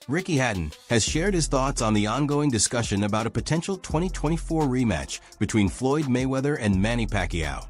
Ricky Hatton has shared his thoughts on the ongoing discussion about a potential 2024 rematch between Floyd Mayweather and Manny Pacquiao,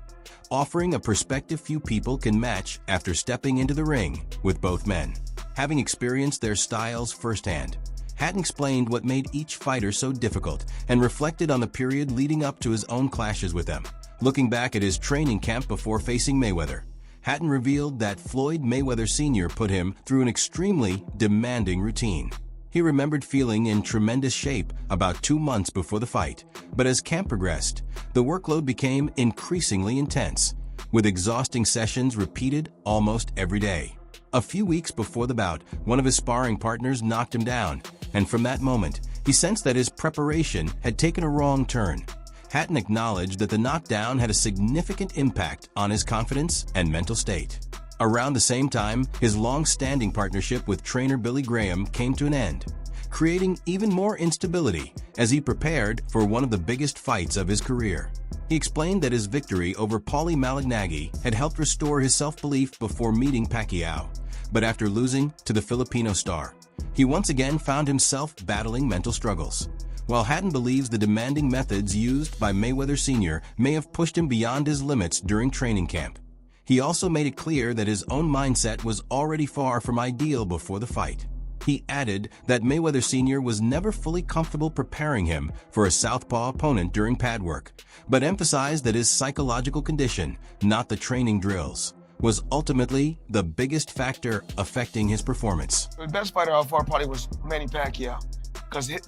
offering a perspective few people can match after stepping into the ring with both men. Having experienced their styles firsthand, Hatton explained what made each fighter so difficult and reflected on the period leading up to his own clashes with them. Looking back at his training camp before facing Mayweather, Hatton revealed that Floyd Mayweather Sr. put him through an extremely demanding routine. He remembered feeling in tremendous shape about 2 months before the fight, but as camp progressed, the workload became increasingly intense, with exhausting sessions repeated almost every day. A few weeks before the bout, one of his sparring partners knocked him down, and from that moment, he sensed that his preparation had taken a wrong turn. Hatton acknowledged that the knockdown had a significant impact on his confidence and mental state. Around the same time, his long-standing partnership with trainer Billy Graham came to an end, creating even more instability as he prepared for one of the biggest fights of his career. He explained that his victory over Paulie Malignaggi had helped restore his self-belief before meeting Pacquiao, but after losing to the Filipino star, he once again found himself battling mental struggles. While Hatton believes the demanding methods used by Mayweather Sr. may have pushed him beyond his limits during training camp, he also made it clear that his own mindset was already far from ideal before the fight. He added that Mayweather Sr. was never fully comfortable preparing him for a southpaw opponent during pad work, but emphasized that his psychological condition, not the training drills, was ultimately the biggest factor affecting his performance. The best fighter I fought probably was Manny Pacquiao,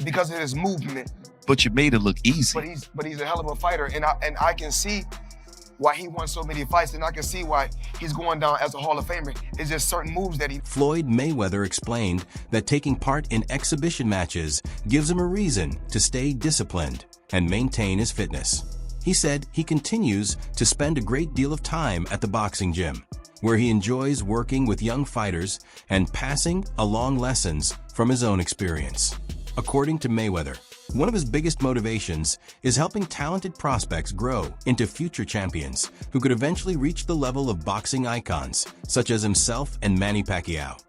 because of his movement. But you made it look easy. But he's a hell of a fighter, and I can see why he won so many fights, and I can see why he's going down as a Hall of Famer. It's just certain moves that he... Floyd Mayweather explained that taking part in exhibition matches gives him a reason to stay disciplined and maintain his fitness. He said he continues to spend a great deal of time at the boxing gym, where he enjoys working with young fighters and passing along lessons from his own experience. According to Mayweather, one of his biggest motivations is helping talented prospects grow into future champions who could eventually reach the level of boxing icons such as himself and Manny Pacquiao.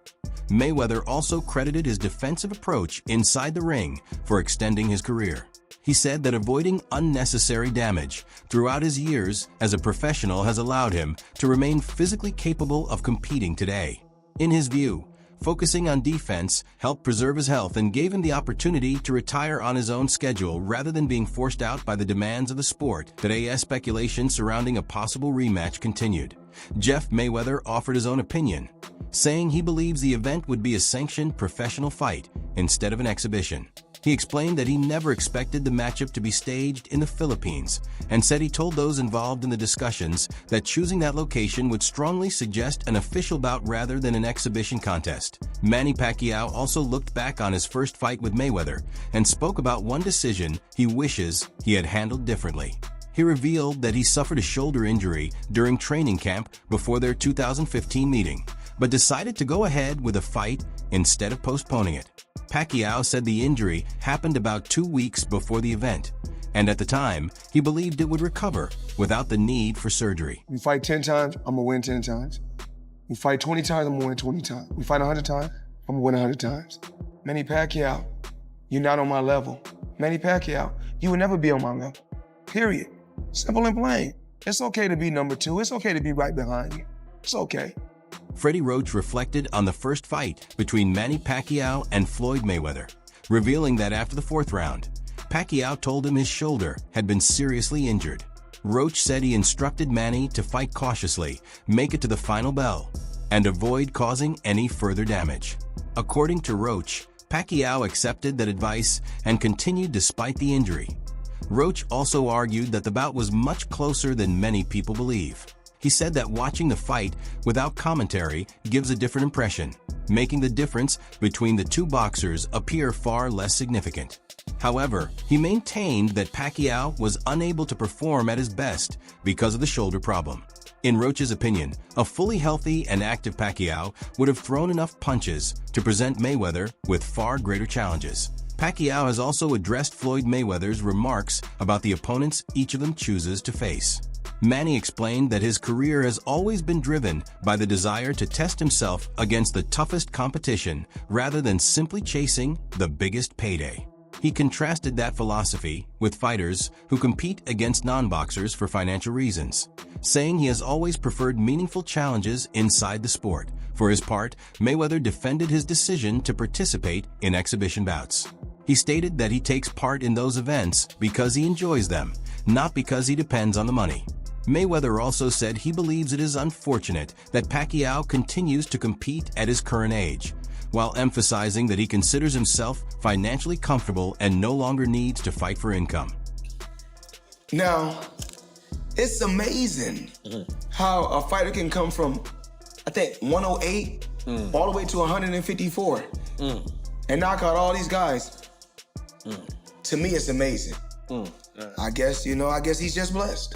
Mayweather also credited his defensive approach inside the ring for extending his career. He said that avoiding unnecessary damage throughout his years as a professional has allowed him to remain physically capable of competing today. In his view, focusing on defense helped preserve his health and gave him the opportunity to retire on his own schedule rather than being forced out by the demands of the sport. Today, as speculation surrounding a possible rematch continued, Jeff Mayweather offered his own opinion, saying he believes the event would be a sanctioned professional fight instead of an exhibition. He explained that he never expected the matchup to be staged in the Philippines and said he told those involved in the discussions that choosing that location would strongly suggest an official bout rather than an exhibition contest. Manny Pacquiao also looked back on his first fight with Mayweather and spoke about one decision he wishes he had handled differently. He revealed that he suffered a shoulder injury during training camp before their 2015 meeting, but decided to go ahead with a fight instead of postponing it. Pacquiao said the injury happened about 2 weeks before the event, and at the time, he believed it would recover without the need for surgery. We fight 10 times, I'm gonna win 10 times. We fight 20 times, I'm gonna win 20 times. We fight 100 times, I'm gonna win 100 times. Manny Pacquiao, you're not on my level. Manny Pacquiao, you will never be on my level, period. Simple and plain. It's okay to be number 2, it's okay to be right behind you. It's okay. Freddie Roach reflected on the first fight between Manny Pacquiao and Floyd Mayweather, revealing that after the 4th round, Pacquiao told him his shoulder had been seriously injured. Roach said he instructed Manny to fight cautiously, make it to the final bell, and avoid causing any further damage. According to Roach, Pacquiao accepted that advice and continued despite the injury. Roach also argued that the bout was much closer than many people believe. He said that watching the fight without commentary gives a different impression, making the difference between the two boxers appear far less significant. However, he maintained that Pacquiao was unable to perform at his best because of the shoulder problem. In Roach's opinion, a fully healthy and active Pacquiao would have thrown enough punches to present Mayweather with far greater challenges. Pacquiao has also addressed Floyd Mayweather's remarks about the opponents each of them chooses to face. Manny explained that his career has always been driven by the desire to test himself against the toughest competition rather than simply chasing the biggest payday. He contrasted that philosophy with fighters who compete against non-boxers for financial reasons, saying he has always preferred meaningful challenges inside the sport. For his part, Mayweather defended his decision to participate in exhibition bouts. He stated that he takes part in those events because he enjoys them, not because he depends on the money. Mayweather also said he believes it is unfortunate that Pacquiao continues to compete at his current age, while emphasizing that he considers himself financially comfortable and no longer needs to fight for income. Now, it's amazing how a fighter can come from, I think, 108 all the way to 154 and knock out all these guys. To me, it's amazing. I guess he's just blessed.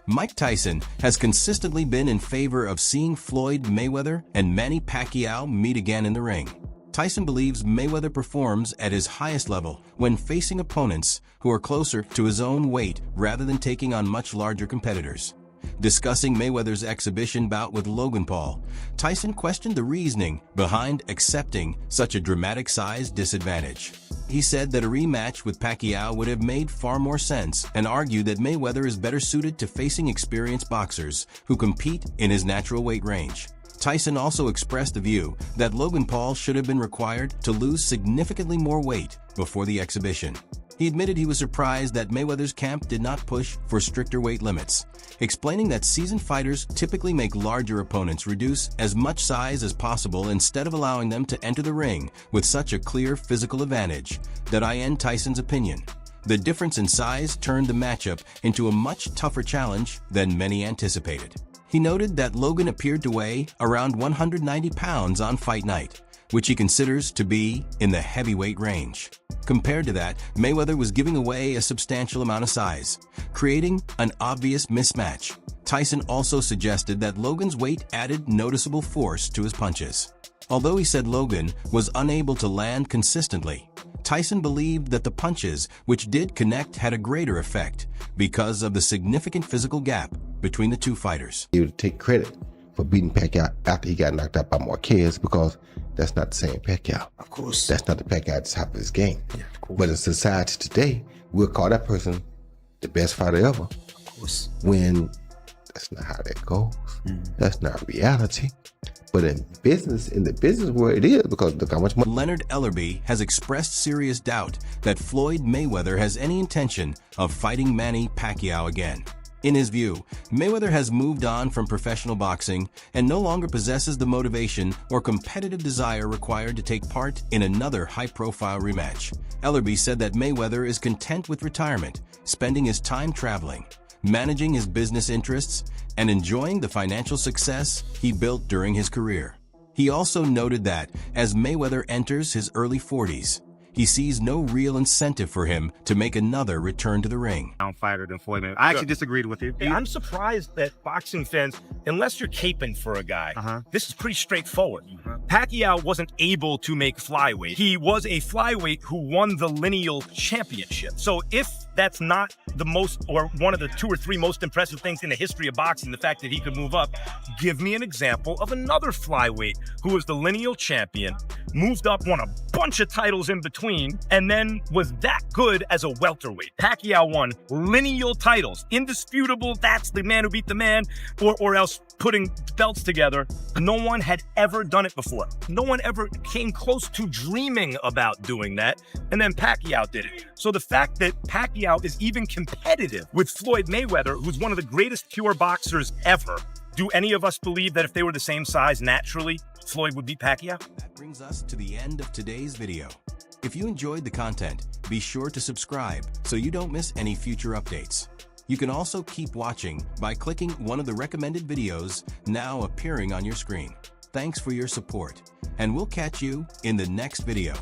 Mike Tyson has consistently been in favor of seeing Floyd Mayweather and Manny Pacquiao meet again in the ring. Tyson believes Mayweather performs at his highest level when facing opponents who are closer to his own weight rather than taking on much larger competitors. Discussing Mayweather's exhibition bout with Logan Paul, Tyson questioned the reasoning behind accepting such a dramatic size disadvantage. He said that a rematch with Pacquiao would have made far more sense and argued that Mayweather is better suited to facing experienced boxers who compete in his natural weight range. Tyson also expressed the view that Logan Paul should have been required to lose significantly more weight before the exhibition. He admitted he was surprised that Mayweather's camp did not push for stricter weight limits, explaining that seasoned fighters typically make larger opponents reduce as much size as possible instead of allowing them to enter the ring with such a clear physical advantage. In Tyson's opinion, the difference in size turned the matchup into a much tougher challenge than many anticipated. He noted that Logan appeared to weigh around 190 pounds on fight night, which he considers to be in the heavyweight range. Compared to that, Mayweather was giving away a substantial amount of size, creating an obvious mismatch. Tyson also suggested that Logan's weight added noticeable force to his punches. Although he said Logan was unable to land consistently, Tyson believed that the punches which did connect had a greater effect because of the significant physical gap between the two fighters. He would take credit for beating Pacquiao after he got knocked out by Marquez because that's not the same Pacquiao. Of course. That's not the Pacquiao at the top of his game. Yeah, of course. But in society today, we'll call that person the best fighter ever. Of course. When that's not how that goes. That's not reality. But in the business world, it is, because look how much money. Leonard Ellerby has expressed serious doubt that Floyd Mayweather has any intention of fighting Manny Pacquiao again. In his view, Mayweather has moved on from professional boxing and no longer possesses the motivation or competitive desire required to take part in another high-profile rematch. Ellerby said that Mayweather is content with retirement, spending his time traveling, managing his business interests, and enjoying the financial success he built during his career. He also noted that, as Mayweather enters his early 40s, he sees no real incentive for him to make another return to the ring. Fighter than Floyd Mayweather. I actually disagreed with you. I'm surprised that boxing fans, unless you're caping for a guy, this is pretty straightforward. Pacquiao wasn't able to make flyweight. He was a flyweight who won the lineal championship. So if that's not the most, or one of the 2 or 3 most impressive things in the history of boxing, the fact that he could move up, give me an example of another flyweight who was the lineal champion, moved up, won a bunch of titles in between, and then was that good as a welterweight. Pacquiao won lineal titles, indisputable, that's the man who beat the man, or else putting belts together. No one had ever done it before. No one ever came close to dreaming about doing that, and then Pacquiao did it. So the fact that Pacquiao is even competitive with Floyd Mayweather, who's one of the greatest pure boxers ever, do any of us believe that if they were the same size, naturally, Floyd would beat Pacquiao? That brings us to the end of today's video. If you enjoyed the content, be sure to subscribe so you don't miss any future updates. You can also keep watching by clicking one of the recommended videos now appearing on your screen. Thanks for your support, and we'll catch you in the next video.